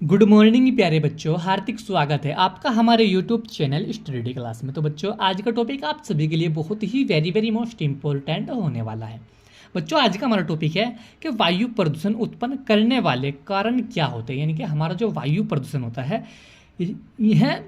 Good morning प्यारे बच्चों, हार्दिक स्वागत है आपका हमारे यूट्यूब चैनल स्टडी क्लास में। तो बच्चों, आज का टॉपिक आप सभी के लिए बहुत ही वेरी मोस्ट इम्पोर्टेंट होने वाला है। बच्चों, आज का हमारा टॉपिक है कि वायु प्रदूषण उत्पन्न करने वाले कारण क्या होते हैं, यानी कि हमारा जो वायु प्रदूषण होता है यह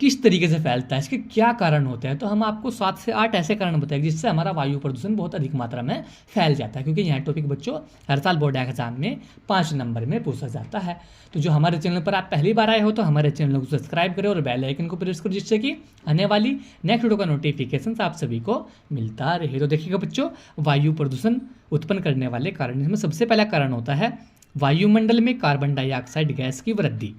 किस तरीके से फैलता है, इसके क्या कारण होते हैं। तो हम आपको 7 से 8 ऐसे कारण बताएंगे जिससे हमारा वायु प्रदूषण बहुत अधिक मात्रा में फैल जाता है, क्योंकि यह टॉपिक बच्चों हर साल बोर्ड एग्जाम में 5 नंबर में पूछा जाता है। तो जो हमारे चैनल पर आप पहली बार आए हो तो हमारे चैनल को सब्सक्राइब करें और बेल आइकन को प्रेस करो, जिससे कि आने वाली नेक्स्ट वीडियो का नोटिफिकेशन आप सभी को मिलता रहे। तो देखिएगा बच्चों, वायु प्रदूषण उत्पन्न करने वाले कारण, इसमें सबसे पहला कारण होता है वायुमंडल में कार्बन डाइऑक्साइड गैस की वृद्धि।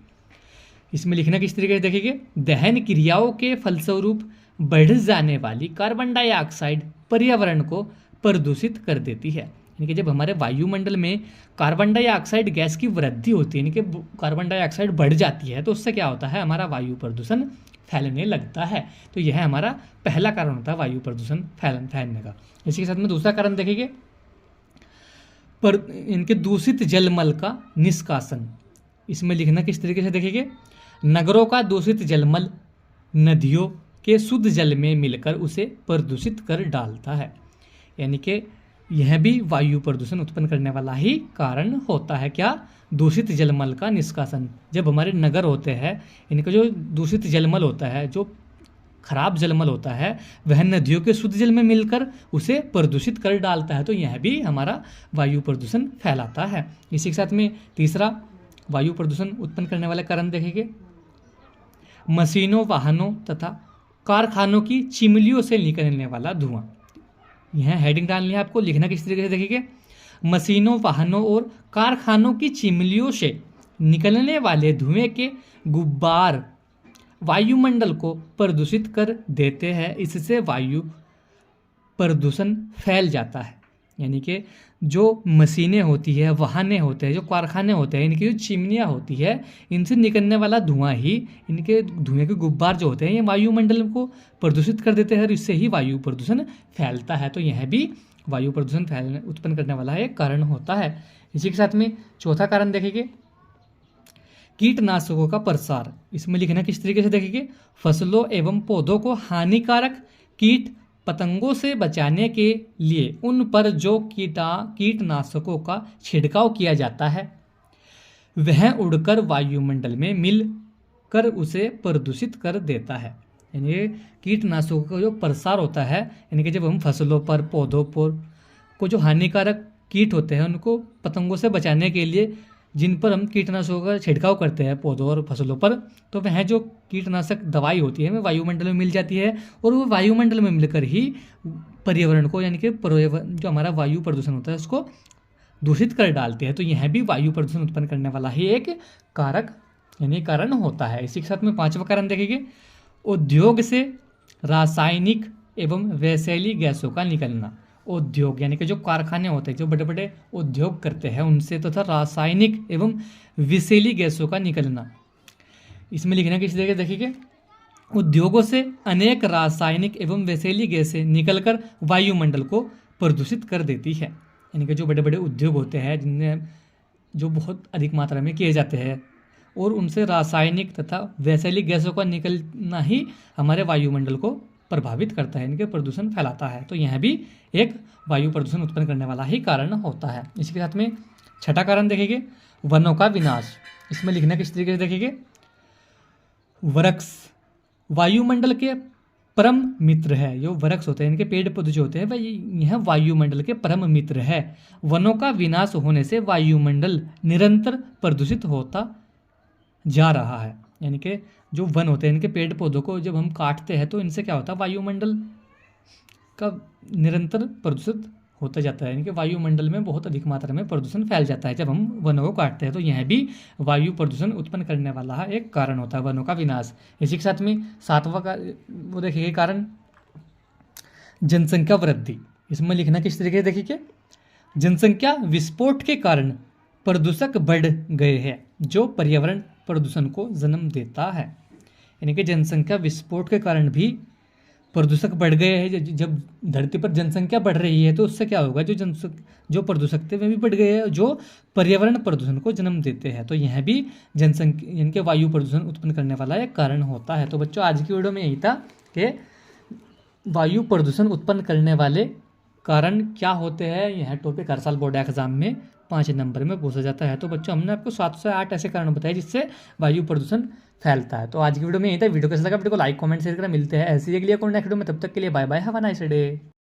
इसमें लिखना किस तरीके से देखिए, दहन क्रियाओं के फलस्वरूप बढ़ जाने वाली कार्बन डाइऑक्साइड पर्यावरण को प्रदूषित कर देती है। यानी कि जब हमारे वायुमंडल में कार्बन डाइऑक्साइड गैस की वृद्धि होती है, यानी कि कार्बन डाइऑक्साइड बढ़ जाती है, तो उससे क्या होता है, हमारा वायु प्रदूषण फैलने लगता है। तो यह हमारा पहला कारण होता है वायु प्रदूषण फैलने का। इसी के साथ में दूसरा कारण देखेंगे, पर इनके दूषित जलमल का निष्कासन। इसमें लिखना किस तरीके से देखेंगे, नगरों का दूषित जलमल नदियों के शुद्ध जल में मिलकर उसे प्रदूषित कर डालता है। यानी कि यह भी वायु प्रदूषण उत्पन्न करने वाला ही कारण होता है। क्या? दूषित जलमल का निष्कासन। जब हमारे नगर होते हैं, इनका जो दूषित जलमल होता है, जो खराब जलमल होता है, वह नदियों के शुद्ध जल में मिलकर उसे प्रदूषित कर डालता है। तो यह भी हमारा वायु प्रदूषण फैलाता है। इसी के साथ में तीसरा वायु प्रदूषण उत्पन्न करने वाले कारण देखेंगे, मशीनों, वाहनों तथा कारखानों की चिमनियों से निकलने वाला धुआं। यह हेडिंग डालनी है आपको। लिखना किस तरीके से देखिए, मशीनों, वाहनों और कारखानों की चिमनियों से निकलने वाले धुएं के गुब्बार वायुमंडल को प्रदूषित कर देते हैं। इससे वायु प्रदूषण फैल जाता है। यानी कि जो मशीनें होती है, वाहनें होते हैं, जो कारखाने होते हैं, इनकी जो चिमनियाँ होती है, इनसे निकलने वाला धुआं ही, इनके धुएं के गुब्बार जो होते हैं, ये वायुमंडल को प्रदूषित कर देते हैं और इससे ही वायु प्रदूषण फैलता है। तो यह भी वायु प्रदूषण उत्पन्न करने वाला एक कारण होता है। इसी के साथ में चौथा कारण देखेंगे, कीटनाशकों का प्रसार। इसमें लिखना किस तरीके से देखेंगे, फसलों एवं पौधों को हानिकारक कीट पतंगों से बचाने के लिए उन पर जो कीटनाशकों का छिड़काव किया जाता है, वह उड़कर वायुमंडल में मिलकर उसे प्रदूषित कर देता है। यानी कीटनाशकों का जो प्रसार होता है, यानी कि जब हम फसलों पर, पौधों पर को जो हानिकारक कीट होते हैं, उनको पतंगों से बचाने के लिए जिन पर हम कीटनाशकों का छिड़काव करते हैं पौधों और फसलों पर, तो वह जो कीटनाशक दवाई होती है वह वायुमंडल में मिल जाती है और वो वायुमंडल में मिलकर ही पर्यावरण को, यानी कि जो हमारा वायु प्रदूषण होता है, उसको दूषित कर डालते हैं। तो यह भी वायु प्रदूषण उत्पन्न करने वाला ही एक कारक यानी कारण होता है। इसी के साथ में पांचवा कारण देखेंगे, उद्योग से रासायनिक एवं वैसेली गैसों का निकलना। उद्योग यानी कि जो कारखाने होते हैं, जो बड़े बड़े उद्योग करते हैं, उनसे तथा रासायनिक एवं विषैली गैसों का निकलना। इसमें लिखना किस तरीके देखिए, उद्योगों से अनेक रासायनिक एवं विषैली गैसें निकलकर वायुमंडल को प्रदूषित कर देती है। यानी कि जो बड़े बड़े उद्योग होते हैं, जिनमें जो बहुत अधिक मात्रा में किए जाते हैं, और उनसे रासायनिक तथा वैसेली गैसों का निकलना ही हमारे वायुमंडल को प्रभावित करता है, इनके प्रदूषण फैलाता है। तो यह भी एक वायु प्रदूषण उत्पन्न करने वाला ही कारण होता है। इसी के साथ में छठा कारण देखेंगे, वनों का विनाश। इसमें लिखना किस तरीके से देखेंगे, वृक्ष वायुमंडल के परम मित्र है। जो वृक्ष होते हैं, इनके पेड़ पौधे जो होते हैं, वह यह वायुमंडल के परम मित्र है। वनों का विनाश होने से वायुमंडल निरंतर प्रदूषित होता जा रहा है। यानी कि जो वन होते हैं, इनके पेड़ पौधों को जब हम काटते हैं, तो इनसे क्या होता है, वायुमंडल का निरंतर प्रदूषित होता जाता है। यानी कि वायुमंडल में बहुत अधिक मात्रा में प्रदूषण फैल जाता है जब हम वनों को काटते हैं। तो यह भी वायु प्रदूषण उत्पन्न करने वाला है एक कारण होता है, वनों का विनाश। इसी के साथ में सातवां का वो देखिए कारण, जनसंख्या वृद्धि। इसमें लिखना किस तरीके से देखिए, जनसंख्या विस्फोट के कारण प्रदूषक बढ़ गए हैं, जो पर्यावरण प्रदूषण को जन्म देता है। यानी कि जनसंख्या विस्फोट के कारण भी प्रदूषक बढ़ गए हैं, जब धरती पर जनसंख्या बढ़ रही है तो उससे क्या होगा, जो प्रदूषक थे वे भी बढ़ गए हैं, जो पर्यावरण प्रदूषण को जन्म देते हैं। तो यह भी जनसंख्या इनके वायु प्रदूषण उत्पन्न करने वाला एक कारण होता है। तो बच्चों आज की वीडियो में यही था कि वायु प्रदूषण उत्पन्न करने वाले कारण क्या होते हैं। यह टॉपिक हर साल बोर्ड एग्जाम में 5 नंबर में पूछा जाता है। तो बच्चों हमने आपको 7 से 8 ऐसे कारण बताए जिससे वायु प्रदूषण फैलता है। तो आज की वीडियो में यही था। वीडियो कैसा लगा, वीडियो को लाइक कमेंट शेयर करें। मिलते हैं ऐसी अगली नेक्स्ट वीडियो में, तब तक के लिए bye bye, have a nice day.